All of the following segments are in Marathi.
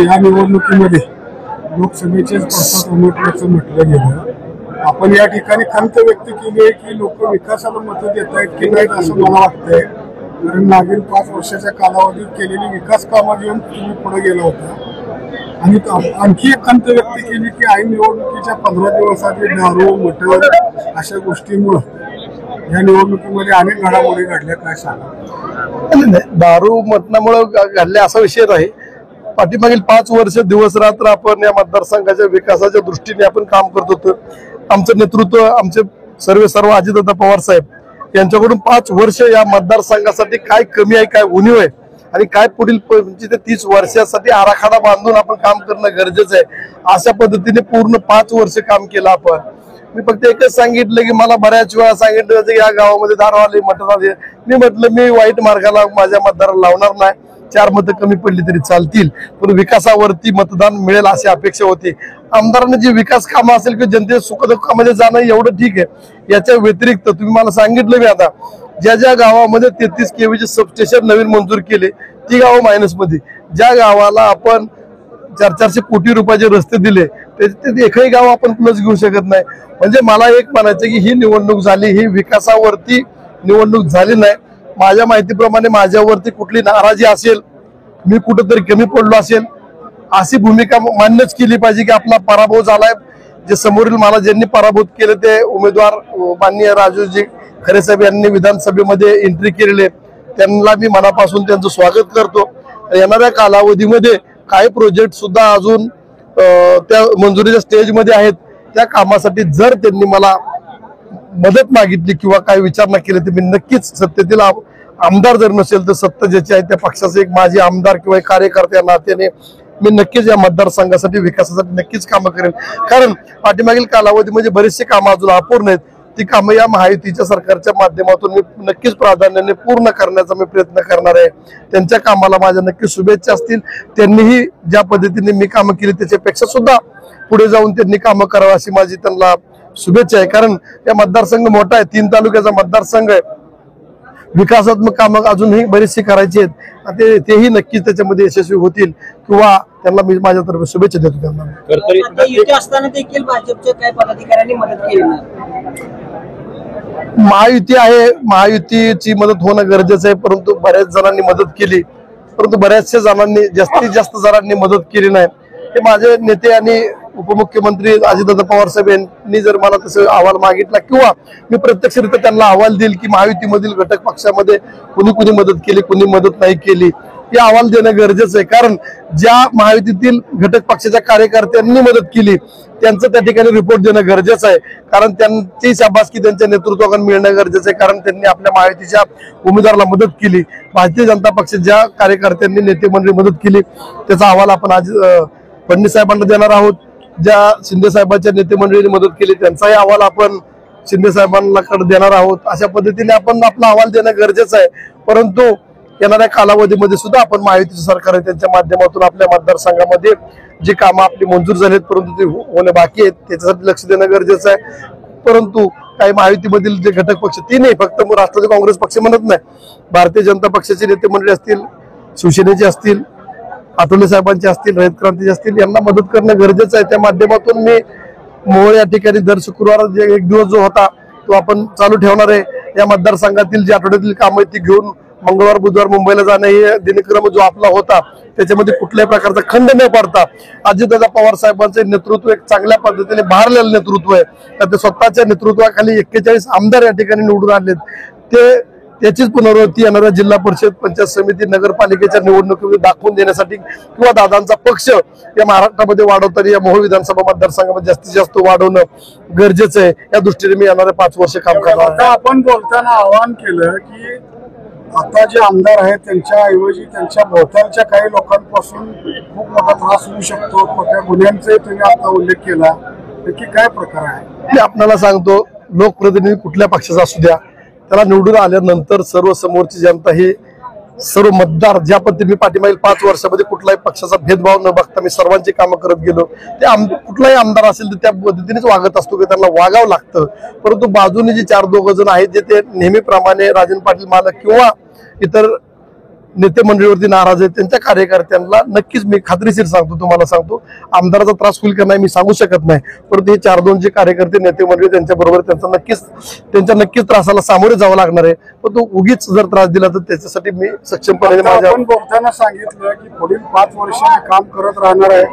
या निवडणुकीमध्ये लोकसभेचे प्रसाद उमेदवाराचं म्हटलं गेलं। आपण या ठिकाणी खंत व्यक्त केली आहे की लोक विकासाला मत देत आहेत की नाही असं मला वाटतंय, कारण मागील 5 वर्षाच्या कालावधीत केलेली विकास कामं घेऊन तुम्ही पुढे गेला होता। आणि आणखी एक खंत व्यक्त केली की ऐन निवडणुकीच्या 15 दिवसात दारू मटर अशा गोष्टींमुळे या निवडणुकीमध्ये अनेक घडामोडी घडल्या, काय सांगा? दारू मटणामुळे घडल्या असा विषय नाही। पाठीमागील 5 वर्ष दिवस रात्र आपण या मतदारसंघाच्या विकासाच्या दृष्टीने आपण काम करत होतो। आमचं नेतृत्व आमचे सर्व अजितदादा पवार साहेब यांच्याकडून 5 वर्ष या मतदारसंघासाठी काय कमी आहे, काय उणीव आहे आणि काय पुढील 25 ते 30 वर्षासाठी आराखडा बांधून आपण काम करणं गरजेचं आहे, अशा पद्धतीने पूर्ण 5 वर्ष काम केलं आपण। मी फक्त एकच सांगितलं की मला बऱ्याच वेळा सांगितलं की या गावामध्ये दारू आले मटण आले। मी म्हटलं मी वाईट मार्गाला माझ्या मतदाराला लावणार नाही, 4 मतं कमी पडली तरी चालतील, पण विकासावरती मतदान मिळेल अशी अपेक्षा होती। आमदारांनी जी विकास कामं असेल की जनते सुखदुःखामध्ये जाणं एवढं ठीक आहे। याच्या व्यतिरिक्त तुम्ही मला सांगितलं मी आता ज्या गावामध्ये 33 केवीचे सबस्टेशन नवीन मंजूर केले ती गावं मायनस मध्ये, ज्या गावाला आपण 400 कोटी रुपयाचे रस्ते दिले ते एकही गाव आपण प्लस घेऊ शकत नाही। म्हणजे मला एक म्हणायचं की ही निवडणूक झाली ही विकासावरती निवडणूक झाली नाही। माझ्या माहितीप्रमाणे माझ्यावरती कुठली नाराजी असेल, मी कुठेतरी कमी पडलो असेल, अशी भूमिका मान्यच केली पाहिजे की आपला पराभव झालाय। जे समोरील मला ज्यांनी पराभूत केले ते उमेदवार माननीय राजूजी खरे साहेब यांनी विधानसभेमध्ये एंट्री केलेले, त्यांना मी मनापासून त्यांचं स्वागत करतो। येणाऱ्या कालावधीमध्ये काही प्रोजेक्ट सुद्धा अजून त्या मंजुरीच्या स्टेजमध्ये आहेत, त्या कामासाठी जर त्यांनी मला मदत मागितली किंवा काही विचारणा केली तर मी नक्कीच सत्तेतील आमदार जर नसेल तर सत्ता ज्याची आहे त्या पक्षाचे एक माझे आमदार किंवा एक कार्यकर्ते या नात्याने मी नक्कीच या मतदारसंघासाठी विकासासाठी नक्कीच कामं करेन। कारण पाठीमागील कालावधीमध्ये बरेचसे कामं अजून अपूर्ण आहेत, ती कामं या महायुतीच्या सरकारच्या माध्यमातून मी नक्कीच प्राधान्याने पूर्ण करण्याचा मी प्रयत्न करणार आहे। त्यांच्या कामाला माझ्या नक्कीच शुभेच्छा असतील। त्यांनीही ज्या पद्धतीने मी कामं केली त्याच्यापेक्षा सुद्धा पुढे जाऊन त्यांनी कामं करावं अशी माझी त्यांना शुभेच्छा आहे। कारण या मतदारसंघ मोठा आहे, 3 तालुक्याचा मतदारसंघ आहे, विकासात्मक कामं अजूनही बरेचसे करायचे आहेत, तेही नक्कीच त्याच्यामध्ये यशस्वी होतील किंवा त्यांना मी माझ्यातर्फे शुभेच्छा देतो। त्यांना युती असताना देखील भाजपच्या काही पदाधिकाऱ्यांनी मदत केली नाही। महायुती आहे, महायुतीची मदत होणं गरजेचं आहे, परंतु बऱ्याच जणांनी मदत केली, परंतु बऱ्याचशा जणांनी जास्तीत जास्त जणांनी मदत केली नाही। हे माझे नेते आणि उपमुख्यमंत्री अजितदादा पवार साहेब यांनी जर मला तसं अहवाल मागितला किंवा मी प्रत्यक्षरित्या त्यांना अहवाल देईल की महायुतीमधील घटक पक्षामध्ये कुणी मदत केली कुणी मदत नाही केली, हे अहवाल देणं गरजेचं आहे। कारण ज्या महायुतीतील घटक पक्षाच्या कार्यकर्त्यांनी मदत केली त्यांचं त्या ठिकाणी रिपोर्ट देणं गरजेचं आहे, कारण त्यांची शाबासकी त्यांच्या नेतृत्वाकडून मिळणं गरजेचं आहे, कारण त्यांनी आपल्या महायुतीच्या उमेदवाराला मदत केली। भारतीय जनता पक्षाच्या ज्या कार्यकर्त्यांनी नेते मंडळी मदत केली त्याचा अहवाल आपण आज फडणवीस साहेबांना देणार आहोत। ज्या शिंदे साहेबांच्या नेते मंडळीने मदत केली त्यांचाही अहवाल आपण शिंदे साहेबांकडे देणार आहोत। अशा पद्धतीने आपण आपला अहवाल देणं गरजेचं आहे, परंतु येणाऱ्या कालावधीमध्ये सुद्धा आपण महायुतीचं सरकार आहे त्यांच्या माध्यमातून आपल्या मतदारसंघामध्ये जी कामं आपली मंजूर झालीत परंतु ते होणे बाकी आहेत त्याच्यासाठी लक्ष देणं गरजेचं आहे। परंतु काही महायुतीमधील जे घटक पक्ष ती नाही, फक्त राष्ट्रवादी काँग्रेस पक्ष म्हणत नाही, भारतीय जनता पक्षाचे नेते मंडळी असतील, शिवसेनेचे असतील, आठवले साहेबांचे असतील, रयत क्रांतीचे असतील, यांना मदत करणं गरजेचं आहे। त्या माध्यमातून मी मोहोळ या ठिकाणी दर शुक्रवार जे 1 दिवस जो होता तो आपण चालू ठेवणार आहे। या मतदारसंघातील जी आठवड्यातील कामं ती घेऊन मंगळवार बुधवार मुंबईला जाणं हे दिनक्रम जो आपला होता त्याच्यामध्ये कुठल्याही प्रकारचा खंड न पडता अजितदादा पवार साहेबांचे नेतृत्व एक चांगल्या पद्धतीने भारलेलं नेतृत्व आहे। ते स्वतःच्या नेतृत्वाखाली 41 आमदार या ठिकाणी निवडून आणलेत, त्याचीच पुनरावृत्ती येणाऱ्या जिल्हा परिषद पंचायत समिती नगरपालिकेच्या निवडणुकीमध्ये दाखवून देण्यासाठी किंवा दादांचा पक्ष या महाराष्ट्रामध्ये वाढवताना या मोहोळ विधानसभा मतदारसंघामध्ये जास्तीत जास्त वाढवणं गरजेचं आहे। या दृष्टीने मी येणारे 5 वर्ष काम करणार आहे। आपण बोलताना आवाहन केलं की आता जे आमदार आहेत त्यांच्या ऐवजी त्यांच्या भोवतालच्या काही लोकांपासून खूप मोठा त्रास होऊ शकतो, खोट्या गुन्ह्यांचा तुम्ही आता उल्लेख केला, नक्की काय प्रकार आहे? मी आपल्याला सांगतो, लोकप्रतिनिधी कुठल्या पक्षाचा असू द्या त्याला निवडून आल्यानंतर सर्व समोरची जनता ही सर्व मतदार ज्या पद्धतीने मी पाठीमागील 5 वर्षामध्ये कुठलाही पक्षाचा भेदभाव न बघता मी सर्वांची कामं करत गेलो, ते कुठलाही आमदार असेल तर त्या पद्धतीनेच वागत असतो की त्यांना वागावं लागतं. परंतु बाजूने जे 4-2 जण आहेत जे ते नेहमीप्रमाणे राजन पाटील मालक किंवा इतर नेते मंडळीवरती नाराज आहेत, त्यांच्या कार्यकर्त्यांना नक्कीच मी खात्रीशीर सांगतो, तुम्हाला सांगतो, आमदाराचा त्रास होईल का नाही मी सांगू शकत नाही. परंतु हे 4-2 जे कार्यकर्ते नेते मंडळी त्यांच्या बरोबर त्यांच्या नक्कीच त्रासाला सामोरे जावं लागणार आहे. पण तो उगीच जर त्रास दिला तर त्याच्यासाठी मी सक्षमपणे आपण बोलताना सांगितलं की पुढील 5 वर्ष मी काम करत राहणार आहे,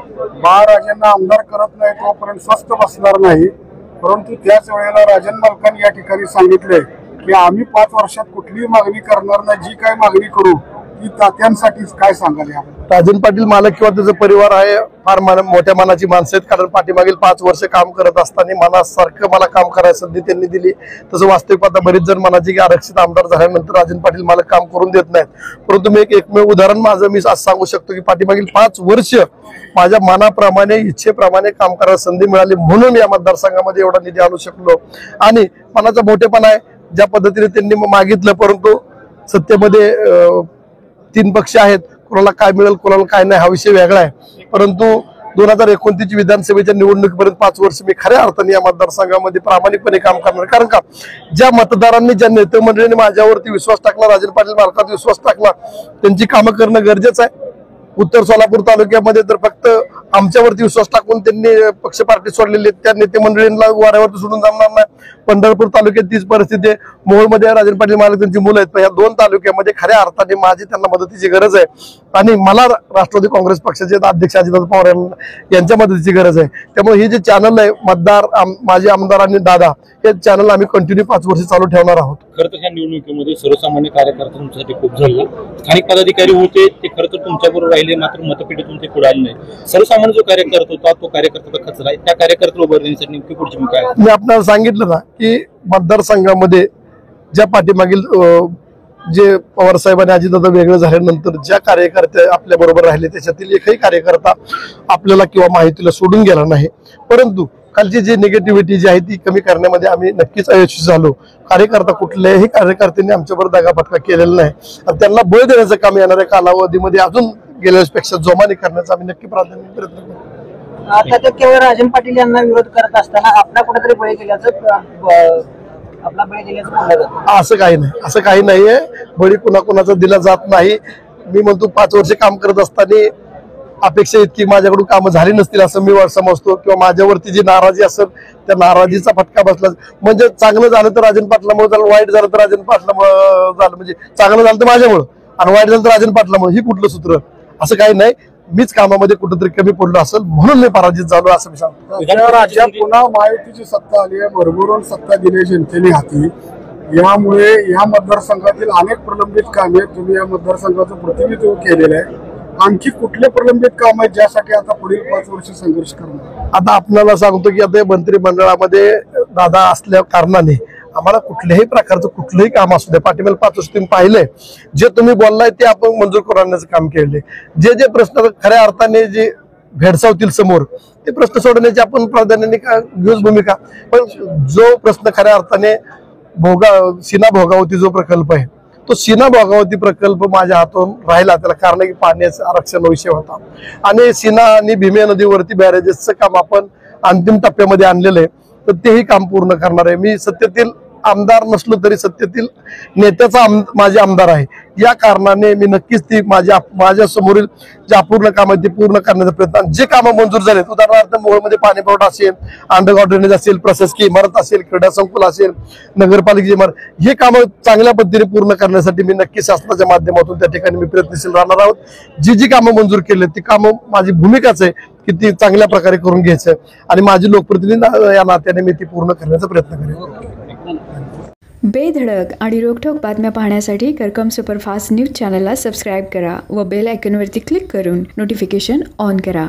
बाळराजांना आमदार करत नाही तोपर्यंत स्वस्थ बसणार नाही. परंतु त्याच वेळेला राजन मालकांनी या ठिकाणी सांगितलंय की आम्ही 5 वर्षात कुठलीही मागणी करणार नाही, जी काय मागणी करू ती तात्यांसाठीच. काय सांगाल याबद्दल? राजन पाटील मालक किंवा त्याचा परिवार आहे फार मोठ्या मनाची माणसं आहेत. कारण पाठीमागील 5 वर्ष काम करत असताना मनासारखं मला काम करायची संधी त्यांनी दिली. तसं वास्तविक आता बरेच जण म्हणायचे की आरक्षित आमदार झाल्यानंतर राजन पाटील मालक काम करून देत नाहीत. परंतु मी एकमेव उदाहरण माझं मी आज सांगू शकतो की पाठीमागील 5 वर्ष माझ्या मनाप्रमाणे इच्छेप्रमाणे काम करायला संधी मिळाली, म्हणून या मतदारसंघामध्ये एवढा निधी आणू शकलो. आणि मनाचा मोठेपणा आहे ज्या पद्धतीने त्यांनी मागितलं. परंतु सत्तेमध्ये 3 पक्ष आहेत, कोणाला काय मिळेल कोणाला काय नाही हा विषय वेगळा आहे. परंतु 2029 विधानसभेच्या निवडणुकीपर्यंत 5 वर्ष मी खऱ्या अर्थाने या मतदारसंघामध्ये प्रामाणिकपणे काम करणार. कारण का ज्या मतदारांनी ज्या नेते मंडळींनी माझ्यावरती विश्वास टाकला, राजन पाटील मालकात विश्वास टाकला, त्यांची कामं करणं गरजेचं आहे. उत्तर सोलापूर तालुक्यामध्ये तर फक्त आमच्यावरती विश्वास टाकून त्यांनी पक्ष पार्टी सोडलेली, त्या नेते मंडळींना वाऱ्यावरती सोडून जमणार नाही. पंढरपूर तालुक्यात तीच परिस्थिती आहे. मोहोळमध्ये राजन पाटील मालक त्यांची मुलं आहेत. पण या 2 तालुक्यामध्ये खऱ्या अर्थाने माझी त्यांना मदतीची गरज आहे आणि मला राष्ट्रवादी काँग्रेस पक्षाचे अध्यक्ष अजितदादा पवार यांच्या मदतीची गरज आहे. त्यामुळे हे जे चॅनल आहे मतदार माझे आमदार आणि दादा, हे चॅनल आम्ही कंटिन्यू 5 वर्ष चालू ठेवणार आहोत. खरं तर ह्या निवडणुकीमध्ये सर्वसामान्य कार्यकर्ता तुमच्यासाठी खूप झाला, स्थानिक पदाधिकारी होते ते खरं तर तुमच्याबरोबर राहिले, मात्र मतपेटीतून ते पुढे आले नाही. सर्वसामान्य जो कार्यकर्ता होता तो कार्यकर्ता खचला, त्या कार्यकर्त्याला उभं राहण्यासाठी नेमकी पुढची भूमिका आहे? मी आपल्याला सांगितलं ना की मतदारसंघामध्ये ज्या पाठीमागील जे पवार साहेबांनी अजितदादा वेगळं झाल्यानंतर ज्या कार्यकर्ते आपल्या बरोबर राहिले त्याच्यातील एकही कार्यकर्ता आपल्याला किंवा माहितीला सोडून गेला नाही. परंतु खालची जी निगेटिव्हिटी जी आहे ती कमी करण्यामध्ये आम्ही नक्कीच अयशस्वी झालो. कार्यकर्ता कुठल्याही कार्यकर्त्यांनी आमच्याबरोबर दगाफटका केलेला नाही आणि त्यांना बळ देण्याचं काम येणाऱ्या कालावधीमध्ये अजून गेल्यापेक्षा जोमाने करण्याचा आम्ही नक्की प्रयत्न करू. आता तर केवळ राजन पाटील यांना विरोध करत असताना आपला कुठेतरी बळी गेल्याचं आपला बळी गेल्याचं बोललं जातं. असं काही नाहीये. बळी कुणाचा दिला जात नाही. मी म्हणतो 5 वर्ष काम करत असताना अपेक्षा इतकी माझ्याकडून कामं झाली नसतील असं मी समजतो, किंवा माझ्यावरती जी नाराजी असेल त्या नाराजीचा फटका बसला. म्हणजे चांगलं झालं तर राजन पाटलामुळे झालं, वाईट झालं तर राजन पाटलामुळे झालं. म्हणजे चांगलं झालं तर माझ्यामुळे आणि वाईट झालं तर राजन पाटलामुळे. ही कुठलं सूत्र? असं काही नाही. मीच कामामध्ये कुठेतरी कमी पडलो असेल म्हणून मी पराजित झालो असं मी सांगतो. राज्यात पुन्हा महायुतीची सत्ता आली आहे, भरभरून सत्ता दिली जनतेने हाती. यामुळे या मतदारसंघातील अनेक प्रलंबित कामे तुम्ही या मतदारसंघाचं प्रतिनिधित्व केलेलं आहे. आणखी कुठले प्रलंबित काम आहेत ज्यासाठी आता पुढील 5 वर्ष संघर्ष करणार? आता आपल्याला सांगतो की आता मंत्रिमंडळामध्ये दादा असल्या कारणाने आम्हाला कुठल्याही प्रकारचं कुठलंही काम असू दे, पाठीमागील 5 वर्ष तुम्ही पाहिलंय, जे तुम्ही बोललाय ते आपण मंजूर करण्याचं काम केले. जे प्रश्न खऱ्या अर्थाने जे भेडसावतील समोर ते प्रश्न सोडवण्याची आपण प्राधान्याने घेऊच भूमिका. पण जो प्रश्न खऱ्या अर्थाने सीना भोगावती जो प्रकल्प आहे तो सीना भोगावती प्रकल्प माझ्या हातून राहिला. त्याला कारण की पाण्याचं आरक्षण विषय होता आणि सीना आणि भीमे नदीवरती बॅरेजेसचं काम आपण अंतिम टप्प्यामध्ये आणलेलं आहे. तर तेही काम पूर्ण करणार आहे. मी सत्तेतील आमदार नसलो तरी सत्तेतील नेत्याचा माझे आमदार आहे. या कारणाने मी नक्कीच ती माझ्या समोरील जे अपूर्ण काम आहे ते पूर्ण करण्याचा प्रयत्न. जे कामं मंजूर झालेत, उदाहरणार्थ मोहोळमध्ये पाणी पुरवठा असेल, अंडरग्राउंड ड्रेनेज असेल, प्रशासकीय इमारत असेल, क्रीडा संकुल असेल, नगरपालिकेची इमारत, हे कामं चांगल्या पद्धतीने पूर्ण करण्यासाठी मी नक्की शासनाच्या माध्यमातून त्या ठिकाणी मी प्रयत्नशील राहणार आहोत. जी कामं मंजूर केली ती कामं माझी भूमिकाच आहे की ती चांगल्या प्रकारे करून घ्यायचं आणि माझी लोकप्रतिनिधी या नात्याने मी ती पूर्ण करण्याचा प्रयत्न करेन. बेधडक आणि रोखठोक बातम्या पाहण्यासाठी करकम सुपरफास्ट न्यूज चॅनलला सबस्क्राईब करा व बेल आयकॉनवरती क्लिक करून नोटिफिकेशन ऑन करा.